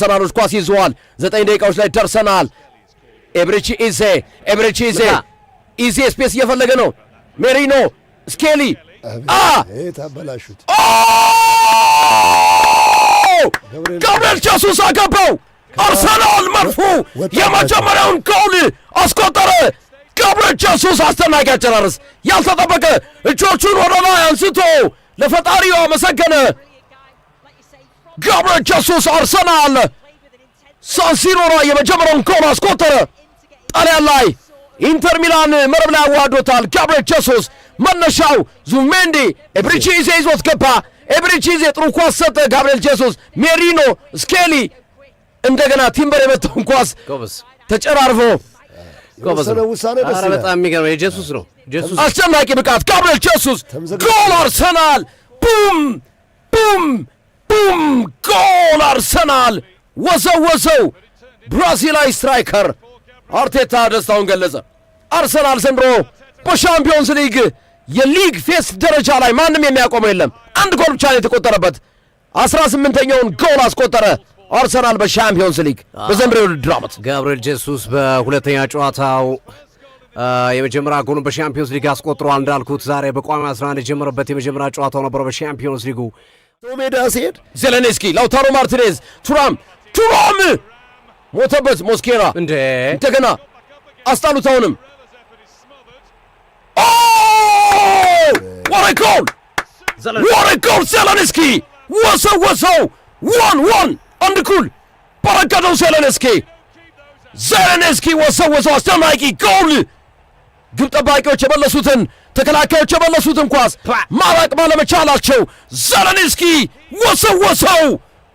ሰናሮች ኳስ ይዘዋል 9 ደቂቃዎች ላይ ደርሰናል ኤብሪቺ ኢዜ ስፔስ እየፈለገ ነው ሜሪኖ ስኬሊ ታበላሹት ጋብሪኤል ጄሱስ አገባው አርሰናል መርፎ የመጀመሪያውን ጎል አስቆጠረ ጋብሪኤል ጄሱስ አስተናጋጅ አጨራረስ ያልተጠበቀ እጆቹን ወደ ላይ አንስቶ ለፈጣሪው አመሰገነ ጋብሪኤል ጄሱስ አርሰናል ሳንሲሮ ላይ የመጀመሪያውን ጎል አስቆጠረ ጣሊያን ላይ ኢንተር ሚላን መረብ ላይ አዋዶታል ጋብሪኤል ጄሱስ መነሻው ዙሜንዲ ኤብሪቺ ኢዜ ይዞት ገባ ኤብሪቺ ኢዜ ጥሩ ኳስ ሰጠ ጋብሪኤል ጄሱስ ሜሪኖ ስኬሊ እንደገና ቲምበር የመታውን ኳስ ተጨራርፎ በጣም የሚገርመው የጄሱስ ነው ጄሱስ አስጨናቂ ብቃት ጋብሪኤል ጄሱስ ጎል አርሰናል ቡም ቡም ቡም ጎል አርሰናል ወዘወዘው ብራዚላዊ ስትራይከር አርቴታ ደስታውን ገለጸ አርሰናል ዘንድሮ በሻምፒዮንስ ሊግ የሊግ ፌስ ደረጃ ላይ ማንም የሚያቆመው የለም አንድ ጎል ብቻ ነው የተቆጠረበት 18ኛውን ጎል አስቆጠረ አርሰናል በሻምፒዮንስ ሊግ በዘንድሮው ውድድር ዓመት ጋብሪኤል ጄሱስ በሁለተኛ ጨዋታው የመጀመሪያ ጎሉን በሻምፒዮንስ ሊግ አስቆጥሯል እንዳልኩት ዛሬ በቋሚ 11 የጀመረበት የመጀመሪያ ጨዋታው ነበር በሻምፒዮንስ ሊጉ ሜዳ ሲሄድ ዜሌንስኪ ላውታሮ ማርቲኔዝ ቱራም ሞተበት ሞስኬራ እንደገና አስጣሉት አሁንም what a goal ዜሌንስኪ ወሰው 1-1 አንድ ኩል በረከተው ዜሌንስኪ ወሰው አስደናቂ ጎል ግብ ጠባቂዎች የመለሱትን ተከላካዮች የመለሱትን ኳስ ማራቅ ባለመቻላቸው ዜሌንስኪ ወሰው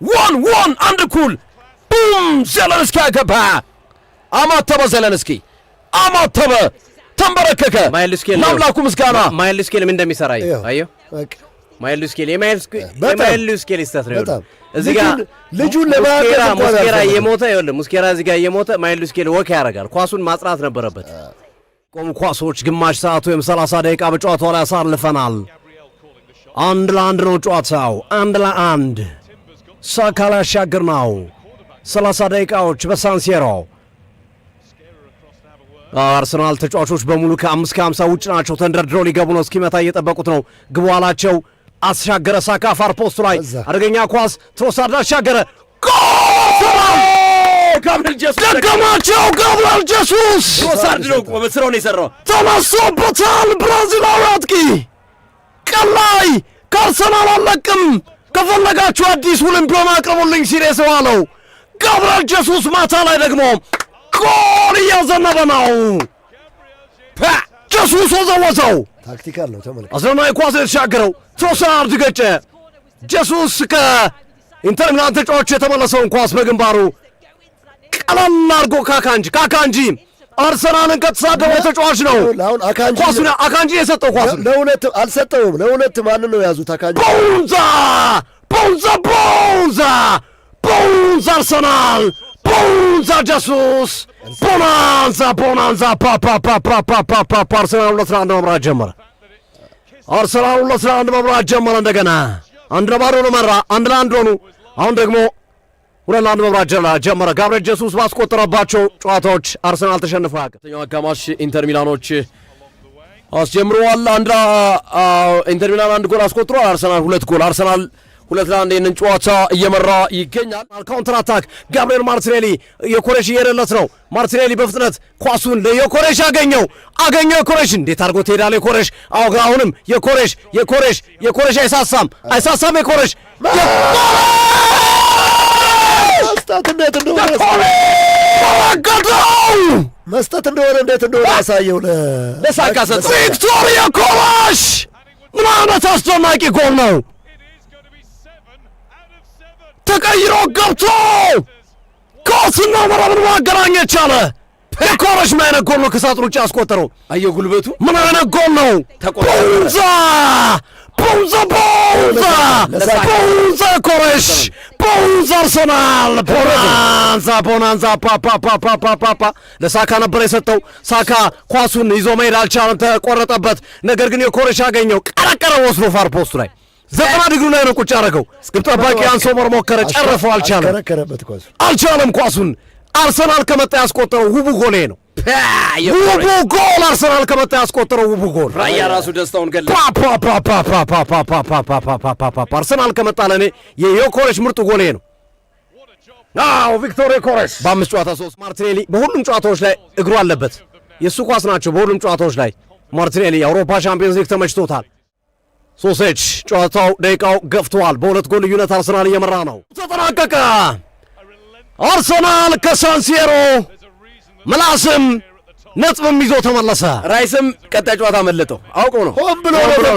1-1 አንድ ኩል ቡም ዜሌንስኪ አገባ አማተበ ዜሌንስኪ ተንበረከከ ለአምላኩ ምስጋና ማይል ስኬል ምን እንደሚሰራ አየሁ ማይል ስኬል ይስተት ነው እዚህ ጋር ልጁን ለማቀር ሙስኬራ እየሞተ ይኸውልህ ሙስኬራ እዚህ ጋር እየሞተ ማይል ስኬል ወክ ያደርጋል ኳሱን ማጽራት ነበረበት ቆሙ ኳሶች ግማሽ ሰዓቱ 30 ደቂቃ በጨዋታው ላይ አሳልፈናል 1-1 ነው ጨዋታው 1-1 ሳካ ላይ ያሻገር ነው 30 ደቂቃዎች በሳንሲሮ አርሰናል ተጫዋቾች በሙሉ ከ5-50 ውጭ ናቸው ተንደርድረው ሊገቡ ነው እስኪመታ እየጠበቁት ነው ግቡ አላቸው አሻገረ ሳካ ፋር ፖስቱ ላይ አደገኛ ኳስ ትሮሳርድ አሻገረ ጋብሪኤል ጄሱስ ደገማቸው ጋብሪኤል ጄሱስ ትሮሳርድ ነው በስራውን የሰራው ተነስቶበታል ብራዚላዊ አጥቂ ቀላይ ከአርሰናል አለቅም ከፈለጋችሁ አዲስ ኦሊምፒዮን አቅርቡልኝ ሲል የሰዋለው ጋብሪኤል ጄሱስ ማታ ላይ ደግሞ ጎል እያዘነበ ነው ጄሱስ ወዘወዘው ታክቲካል ነው ተመልከቱ አስደናቂ ኳስ የተሻገረው ትሮሳርድ ገጨ ጄሱስ ከኢንተር ሚላን ተጫዋች የተመለሰውን ኳስ በግንባሩ ቀለል አድርጎ ካካንጂ አርሰናልን ከተሳደበው ተጫዋች ነው ኳሱን አካንጂ የሰጠው ኳስ ለሁለት አልሰጠውም ለሁለት ማንን ነው ያዙት አካንጂ ቦንዛ አርሰናል ቦንዛ ጄሱስ ቦናንዛ አርሰናል 2-1 መምራት ጀመረ እንደገና 1-0 ነው መራ 1-1 ሆኑ አሁን ደግሞ 2-1 መምራት ጀመረ ጋብሪኤል ጄሱስ ባስቆጠረባቸው ጨዋታዎች አርሰናል ተሸንፎ ያቀተኛው አጋማሽ ኢንተር ሚላኖች አስጀምረዋል ኢንተር ሚላን 1 ጎል አስቆጥሯል አርሰናል 2 ጎል አርሰናል 2-1 ይህንን ጨዋታ እየመራ ይገኛል ካውንተር አታክ ጋብሪኤል ማርቲኔሊ የኮሬሽ እየሄደለት ነው ማርቲኔሊ በፍጥነት ኳሱን ለየኮሬሽ አገኘው የኮሬሽ እንዴት አድርጎ ትሄዳለህ የኮሬሽ አሁንም የኮሬሽ አይሳሳም የኮሬሽ መስጠት እንደሆነ እንዴት እንደሆነ ያሳየው ለሳካ ሰጠ ቪክቶር የኮሬሽ ምን አይነት አስደናቂ ጎል ነው ተቀይሮ ገብቶ ኳስና መረብን ማገናኘት ቻለ የኮሬሽ ምን አይነት ጎል ነው ከሳጥን ውጭ ያስቆጠረው አየሁ ጉልበቱ ምን አይነት ጎል ነው ቦንዛ ኮሬሽ ቦንዛ አርሰናል ቦናንዛ ለሳካ ነበር የሰጠው ሳካ ኳሱን ይዞ መሄድ አልቻለም ተቆረጠበት ነገር ግን የኮሬሽ አገኘው ቀረቀረ ወስዶ ፋር ፖስቱ ላይ 90 ዲግሪ ላይ ነው ቁጭ ያደረገው። ግብ ጠባቂ አንሶ ሞከረ፣ ጨረፈው፣ አልቻለም ኳሱን። አርሰናል ከመጣ ያስቆጠረው ውቡ ጎሌ ነው። ውቡ ጎል አርሰናል ከመጣ ያስቆጠረው ውቡ ጎል። ራያ ራሱ ደስታውን ገለ አርሰናል ከመጣ ለእኔ የዮኬሬሽ ምርጡ ጎሌ ነው። ቪክቶር ዮኬሬሽ በ5 ጨዋታ 3። ማርቲኔሊ በሁሉም ጨዋታዎች ላይ እግሩ አለበት። የእሱ ኳስ ናቸው በሁሉም ጨዋታዎች ላይ። ማርቲኔሊ የአውሮፓ ሻምፒዮንስ ሊግ ተመችቶታል። ሶሴች ጨዋታው ደቂቃው ገፍተዋል። በ2 ጎል ልዩነት አርሰናል እየመራ ነው። ተጠናቀቀ። አርሰናል ከሳንሲሮ ምላስም ነጥብም ይዞ ተመለሰ። ራይስም ቀጣይ ጨዋታ መለጠው አውቀው ነው። ሆን ብሎ ነው።